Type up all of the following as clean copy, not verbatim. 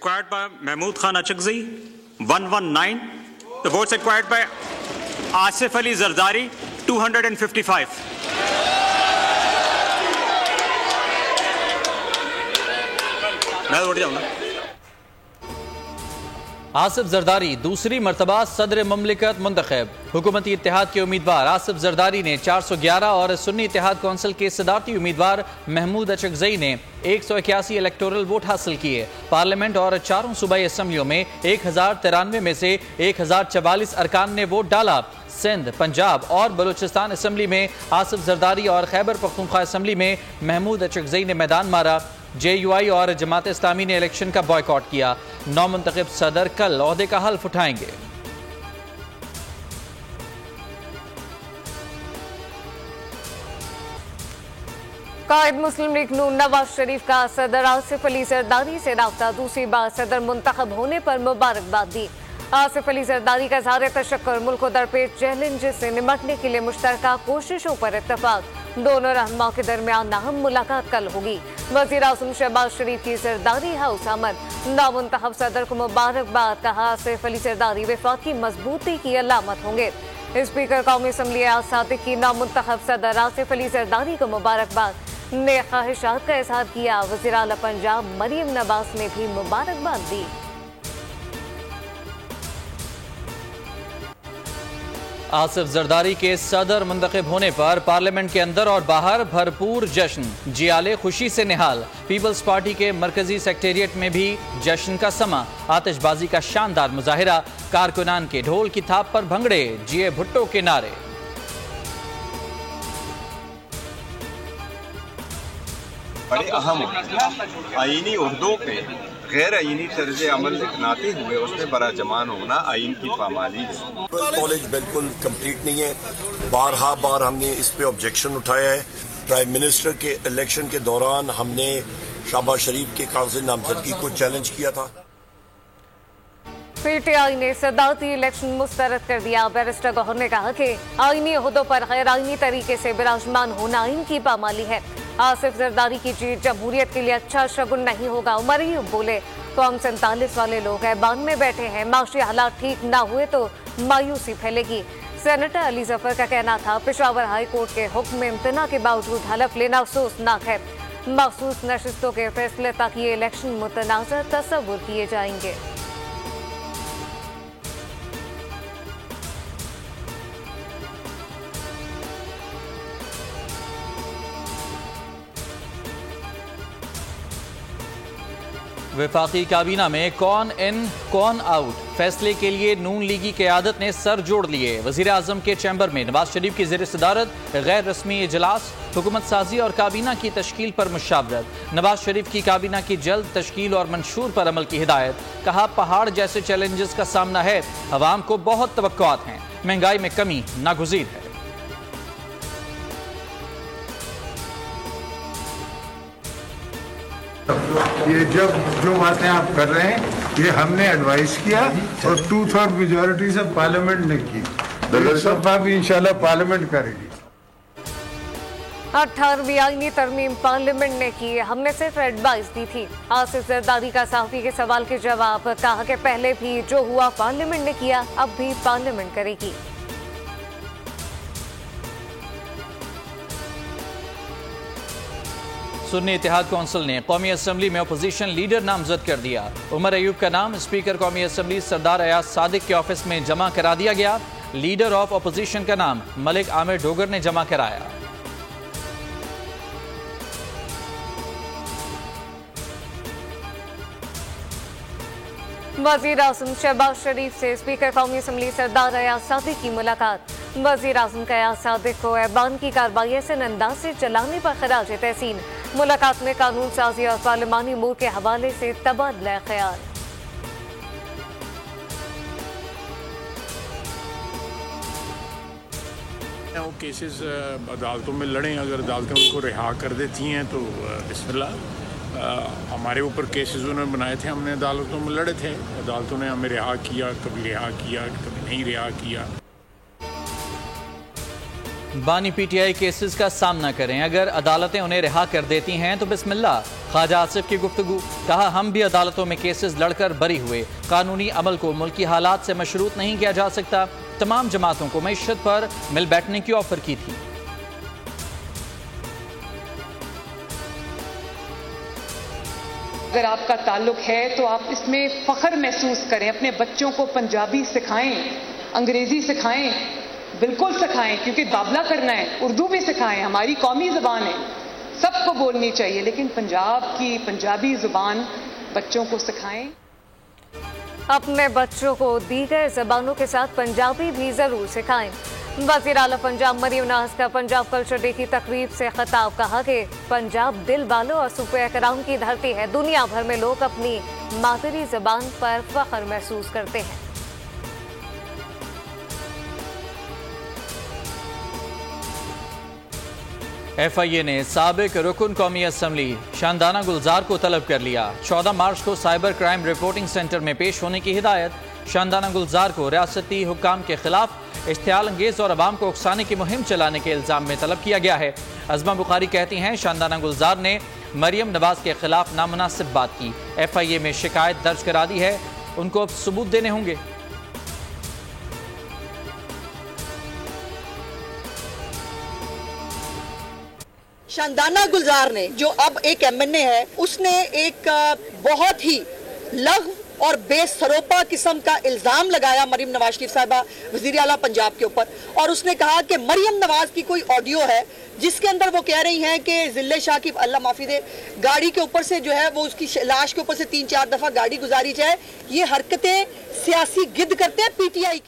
Acquired by Mahmood Khan Achakzi, 119. The votes acquired by Asif Ali Zardari, 255. मैं उठ जाऊंगा। आसिफ जरदारी दूसरी मरतबा सदर मुमलिकत मुंतखब। हुकूमती इत्तेहाद के उम्मीदवार आसिफ जरदारी ने 411 और सुन्नी इत्तेहाद कौंसिल के सदारती उम्मीदवार महमूद अचकजई ने 181 इलेक्टोरल वोट हासिल किए। पार्लियामेंट और चारों सूबाई असम्बलियों में 1093 में से 1044 अरकान ने वोट डाला। सिंध, पंजाब और बलूचिस्तान असम्बली में आसिफ जरदारी और खैबर पख्तूनख्वा असम्बली में महमूद अचकजई ने मैदान मारा। JUI और जमात इस्लामी ने इलेक्शन का बॉयकॉट किया। नौमुंतखब सदर कल ओहदे का हल्फ उठाएंगे। कायद मुस्लिम लीग नून नवाज शरीफ का सदर आसिफ अली जरदारी से राब्ता, दूसरी बार सदर मुंतखब होने पर मुबारकबाद दी। आसिफ अली जरदारी का इज़हार तशक्कुर, मुल्क को दरपेश चैलेंज से निपटने के लिए मुश्तरका कोशिशों पर इत्तफाक। दोनों रहनुमाओं के दरमियान अहम मुलाकात कल होगी। वज़ीर आज़म शहबाज शरीफ की जरदारी हाउस आमद, नामुंतखब सदर को मुबारकबाद। कहा आसिफ अली जरदारी वफाकी मजबूती की अलामत होंगे। स्पीकर कौमी असम्बली सादिक की नामुंतखब सदर आसिफ अली जरदारी को मुबारकबाद। ने ख्वाहिशात का इज़हार किया। वज़ीर आला पंजाब मरियम नवाज ने भी मुबारकबाद दी। आसिफ जरदारी के सदर मुंतखब होने पर पार्लियामेंट के अंदर और बाहर भरपूर जश्न, जियाले खुशी से निहाल। पीपल्स पार्टी के मरकजी सेक्रेटेरिएट में भी जश्न का समा, आतिशबाजी का शानदार मुजाहिरा, कारकुनान के ढोल की थाप पर भंगड़े, जिए भुट्टो के नारे। बड़े अहम आईनी उहदों पे गैर आईनी तर्ज अमल अपनाते हुए उस पर बड़ा जमान होना आइन की पामाली है। कॉलेज बिल्कुल कंप्लीट नहीं है। बार हमने इस पे ऑब्जेक्शन उठाया है। प्राइम मिनिस्टर के इलेक्शन के दौरान हमने शहबाज शरीफ के कागज़ी नामजदगी को चैलेंज किया था। PTI ने सदारती इलेक्शन मुस्तरद कर दिया। बैरिस्टर गौहर ने कहा कि आईनी ओहदों पर गैर आईनी तरीके से विराजमान होना आइन की पामाली है। आसिफ जरदारी की जीत जमहूरियत के लिए अच्छा शगुन नहीं होगा। उमर अयूब बोले, कौम 47 वाले लोग ऐबान में बैठे हैं, माशी हालात ठीक ना हुए तो मायूसी फैलेगी। सेनेटर अली जफर का कहना था, पेशावर हाई कोर्ट के हुक्म इम्तना के बावजूद हलफ लेना अफसोसनाक है। मखसूस नशिस्तों के फैसले तक ये इलेक्शन मुतनाज़ तस्वुर किए जाएंगे। वफाकी काबीना में कौन इन कौन आउट फैसले के लिए नून लीगी क़यादत ने सर जोड़ लिए। वज़ीर आज़म के चैम्बर में नवाज शरीफ की ज़ेर सदारत गैर रस्मी इजलास, हुकूमत साजी और काबीना की तश्कील पर मुशावरत। नवाज शरीफ की काबीना की जल्द तश्कील और मंशूर पर अमल की हिदायत। कहा, पहाड़ जैसे चैलेंजेस का सामना है, अवाम को बहुत तवक्कुआत हैं, महंगाई में कमी नागुज़ीर है। ये जो बातें आप कर रहे हैं ये हमने एडवाइस किया और 2/3 मेजॉरिटी से पार्लियामेंट ने की। दफा भी इंशाल्लाह पार्लियामेंट करेगी। 18वीं आईनी तरमीम पार्लियामेंट ने की, हमने सिर्फ एडवाइस दी थी। आसिफ जरदारी का सहाफ़ी के सवाल के जवाब, कहा कि पहले भी जो हुआ पार्लियामेंट ने किया, अब भी पार्लियामेंट करेगी। सुन्नी इत्तेहाद कौंसिल ने कौमी असम्बली में अपोजिशन लीडर नामजद कर दिया। उमर अयूब का नाम स्पीकर कौमी असम्बली सरदार अयाज सादिक के ऑफिस में जमा करा दिया गया। लीडर ऑफ अपोजिशन का नाम मलिक आमिर डोगर ने जमा कराया। वज़ीर आज़म शहबाज शरीफ से स्पीकर कौमी असम्बली सरदार अयाज सादिक की मुलाकात। वज़ीर आज़म का अयाज सादिक को ऐबान की कार्रवाई ऐसे अंदाज से चलाने पर खराज तहसीन। मुलाकात में कानून साजी और पार्लिमानी अमूर के हवाले से तबादला ख्याल। वो केसेस अदालतों में लड़ें, अगर अदालतें उनको रिहा कर देती हैं तो बिस्मिल्लाह। हमारे ऊपर केसेस उन्होंने बनाए थे, हमने अदालतों में लड़े थे, अदालतों ने हमें रिहा किया, कभी रिहा किया, कभी नहीं रिहा किया। बानी पीटीआई केसेस का सामना करें, अगर अदालतें उन्हें रिहा कर देती हैं तो बिस्मिल्लाह। ख्वाजा आसिफ की गुफ्तगू, कहा हम भी अदालतों में केसेस लड़कर बरी हुए। कानूनी अमल को मुल्की हालात से मशरूत नहीं किया जा सकता। तमाम जमातों को मईशत पर मिल बैठने की ऑफर की थी। अगर आपका ताल्लुक है तो आप इसमें फख्र महसूस करें। अपने बच्चों को पंजाबी सिखाएं, अंग्रेजी सिखाएं, बिल्कुल सिखाएं, क्योंकि दाबला करना है, उर्दू भी सिखाएं, हमारी कौमी ज़बान है, सबको बोलनी चाहिए, लेकिन पंजाब की पंजाबी ज़ुबान बच्चों को सिखाएं। अपने बच्चों को दीगर ज़बानों के साथ पंजाबी भी ज़रूर सिखाएं। वज़ीर आला पंजाब मरियम नवाज़ का पंजाब कल्चर डे की तकरीब से खिताब, कहा कि पंजाब दिल वालों और सूबे कराम की धरती है। दुनिया भर में लोग अपनी मादरी ज़बान पर फख्र महसूस करते हैं। FIA ने साबिक रुकन कौमी असम्बली शानदाना गुलजार को तलब कर लिया। 14 मार्च को साइबर क्राइम रिपोर्टिंग सेंटर में पेश होने की हिदायत। शानदाना गुलजार को रियासती हुक्काम के खिलाफ इश्तियाल अंगेज और अवाम को उकसाने की मुहिम चलाने के इल्जाम में तलब किया गया है। अज़मा बुखारी कहती हैं, शानदाना गुलजार ने मरियम नवाज के खिलाफ नामुनासिब बात की। FIA में शिकायत दर्ज करा दी है, उनको अब सबूत देने होंगे। शानदाना गुलजार ने, जो अब एक MNA है, उसने एक बहुत ही लघु और बेसरोपा किस्म का इल्ज़ाम लगाया मरियम नवाज शरीफ साहिबा वज़ीर आला पंजाब के ऊपर, और उसने कहा कि मरियम नवाज की कोई ऑडियो है जिसके अंदर वो कह रही हैं कि जिले शाह की, अल्लाह माफ़ी दे, गाड़ी के ऊपर से जो है वो उसकी लाश के ऊपर से 3-4 दफ़ा गाड़ी गुजारी जाए। ये हरकतें सियासी गिद्द करते हैं PTI।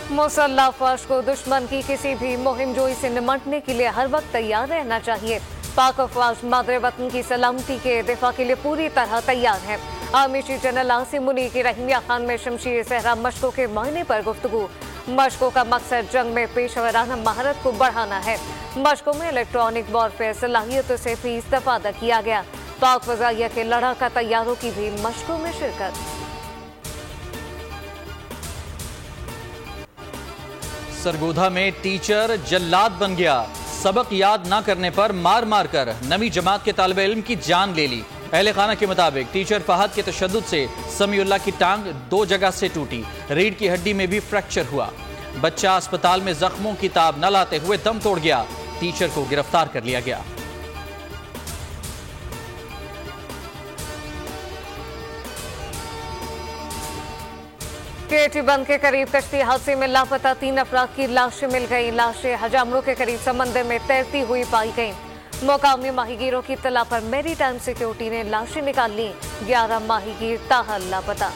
मुसल्लह फौज को दुश्मन की किसी भी मुहिम जोई से निमटने के लिए हर वक्त तैयार रहना चाहिए। पाक अफवाज मादरे वतन की सलामती के दिफा के लिए पूरी तरह तैयार है। आर्मी चीफ जनरल आसिम मुनी की रहीमिया खान में शमशीर सहरा मशकों के मायने पर गुफ्तगू। मशकों का मकसद जंग में पेशवराना महारत को बढ़ाना है। मशकों में इलेक्ट्रॉनिक वॉरफेयर सलाहियतों से भी इस्तेफादा किया गया। पाक फजाइया के लड़ाका तैयारों की भी मशकों में शिरकत। सरगोधा में टीचर जल्लाद बन गया। सबक याद ना करने पर मार मार कर नवी जमात के तालिब इल्म की जान ले ली। अहले खाना के मुताबिक टीचर फहद के तशद्दुद से समीउल्लाह की टांग 2 जगह से टूटी। रीढ़ की हड्डी में भी फ्रैक्चर हुआ। बच्चा अस्पताल में जख्मों की ताब न लाते हुए दम तोड़ गया। टीचर को गिरफ्तार कर लिया गया। केटी बंद के करीब कश्ती हादसे में लापता 3 अफराद की लाशें मिल गई। लाशें हजामरों के करीब समंदर में तैरती हुई पाई गई। मुकामी माहीगीरों की इत्तला पर मेरी टाइम सिक्योरिटी ने लाशें निकाल ली। 11 माहीगीर ताहल लापता।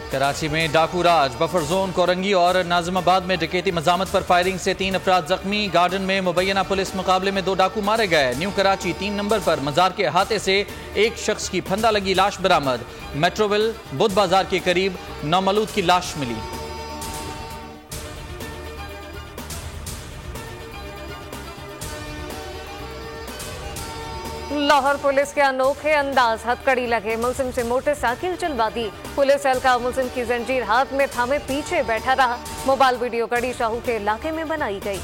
कराची में डाकू राज, बफर जोन कोरंगी और नाजिमाबाद में डकैती मजामत पर फायरिंग से 3 अफराद जख्मी। गार्डन में मुबैना पुलिस मुकाबले में 2 डाकू मारे गए। न्यू कराची 3 नंबर पर मजार के अहाते से एक शख्स की फंदा लगी लाश बरामद। मेट्रोविल बुध बाजार के करीब नौमलूद की लाश मिली। लाहौर पुलिस के अनोखे अंदाज, हथकड़ी लगे मुलजिम से मोटरसाइकिल चलवा दी। पुलिस एहलकार मुलजिम की जंजीर हाथ में थामे पीछे बैठा रहा। मोबाइल वीडियो गढ़ी शाहू के इलाके में बनाई गई।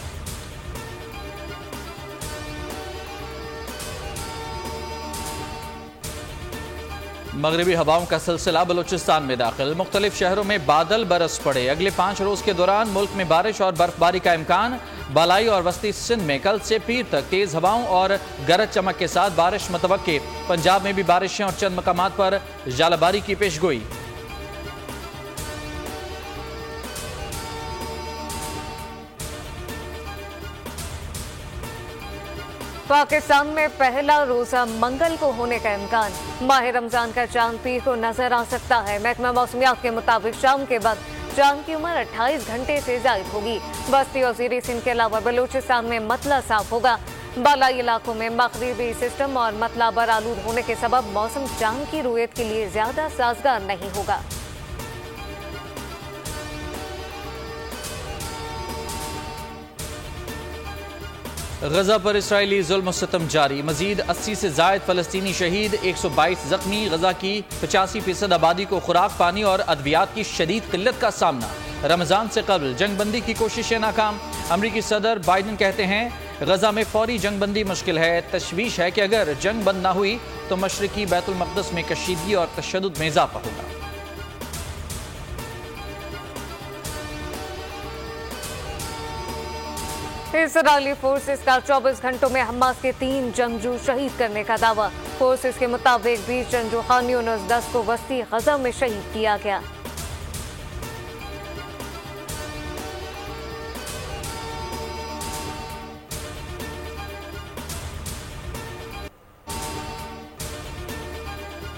मगरबी हवाओं का सिलसिला बलूचिस्तान में दाखिल। मुख्तलिफ शहरों में बादल बरस पड़े। अगले 5 रोज के दौरान मुल्क में बारिश और बर्फबारी का इम्कान। बालाई और वस्ती सिंध में कल से पीर तक तेज हवाओं और गरज चमक के साथ बारिश मुतवक्के। पंजाब में भी बारिशें और चंद मकामात पर जालाबारी की पेशगोई। पाकिस्तान में पहला रोजा मंगल को होने का इम्कान। माह रमजान का चांद पीर को नजर आ सकता है। महकमा मौसमियात के मुताबिक शाम के बाद चांद की उम्र 28 घंटे से जायद होगी। बस्ती और ज़ीरी सिंध के अलावा बलूचिस्तान में मतला साफ होगा। बालाई इलाकों में मगरिबी सिस्टम और मतला बरालूद होने के सबब मौसम चांद की रुयत के लिए ज्यादा साजगार नहीं होगा। गजा पर इसराइली जुल्म सितम जारी, मजीद 80 से जायद फलस्तीनी शहीद, 122 जख्मी। गजा की 85% आबादी को खुराक, पानी और अद्वियात की शदीद किल्लत का सामना। रमजान से कबल जंगबंदी की कोशिशें नाकाम। अमरीकी सदर बाइडन कहते हैं गजा में फौरी जंगबंदी मुश्किल है। तशवीश है कि अगर जंग बंद ना हुई तो मशरकी बैतुल मक़दस में कशीदगी और तशद्दुद में इजाफा होगा। इसराइली फोर्सेस का 24 घंटों में हमास के 3 जंगजू शहीद करने का दावा। फोर्सेस के मुताबिक 20 जंगजू खान यूनुस 10 को वस्ती गजा में शहीद किया गया।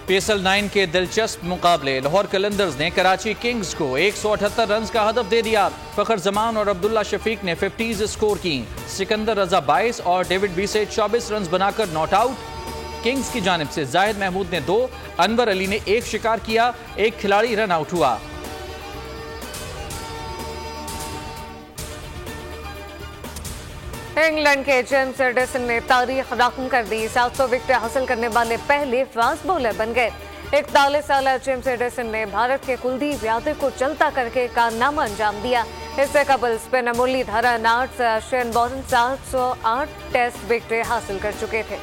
PSL 9 के दिलचस्प मुकाबले, लाहौर कलंदर्स ने कराची किंग्स को 178 रन का हदफ दे दिया। फखर जमान और अब्दुल्ला शफीक ने 50s स्कोर की। सिकंदर रजा 22 और डेविड बीसे 24 रन बनाकर नॉट आउट। किंग्स की जानिब से जाहिद महमूद ने 2, अनवर अली ने 1 शिकार किया। एक खिलाड़ी रन आउट हुआ। इंग्लैंड के जेम्स एडिसन ने तारीख रकम कर दी। 700 विकेट हासिल करने वाले पहले फास्ट बॉलर बन गए। 41 साल जेम्स एडिसन ने भारत के कुलदीप यादव को चलता करके कारनामा अंजाम दिया। इससे कबल spinner Muralidharan Shane Warne 708 test wicket हासिल कर चुके थे।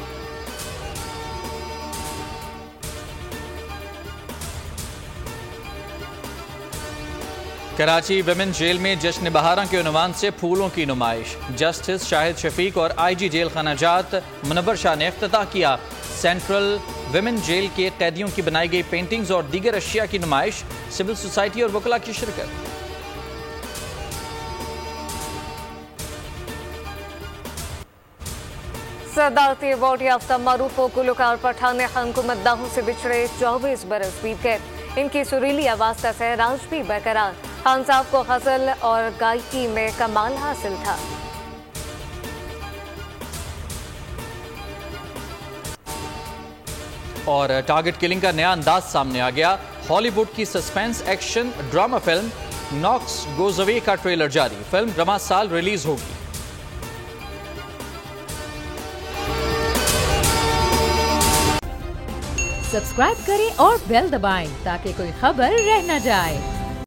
कराची विमेन जेल में जश्न बहारा के उन्वान से फूलों की नुमाइश। जस्टिस शाहिद शफीक और IG जेल खाना जात मुनव्वर शाह ने इफ्तिताह किया। सेंट्रल विमेन जेल के कैदियों की बनाई गई पेंटिंग्स और दीगर अशिया की नुमाइश। सिविल सोसाइटी और वकला की शिरकत। सदारती अवार्ड याफ्ता मरूफ गुलकार पठान खान को मद्दाहों से बिछड़े 24 बरस बीत गए। इनकी सुरीली आवाज का सहराज भी बरकरार। खान साहब को गजल और गायकी में कमाल हासिल था। और टारगेट किलिंग का नया अंदाज सामने आ गया। हॉलीवुड की suspense action drama film Knox Goes Away का ट्रेलर जारी। फिल्म रमा साल रिलीज होगी। सब्सक्राइब करें और बेल दबाएं ताकि कोई खबर रह न जाए।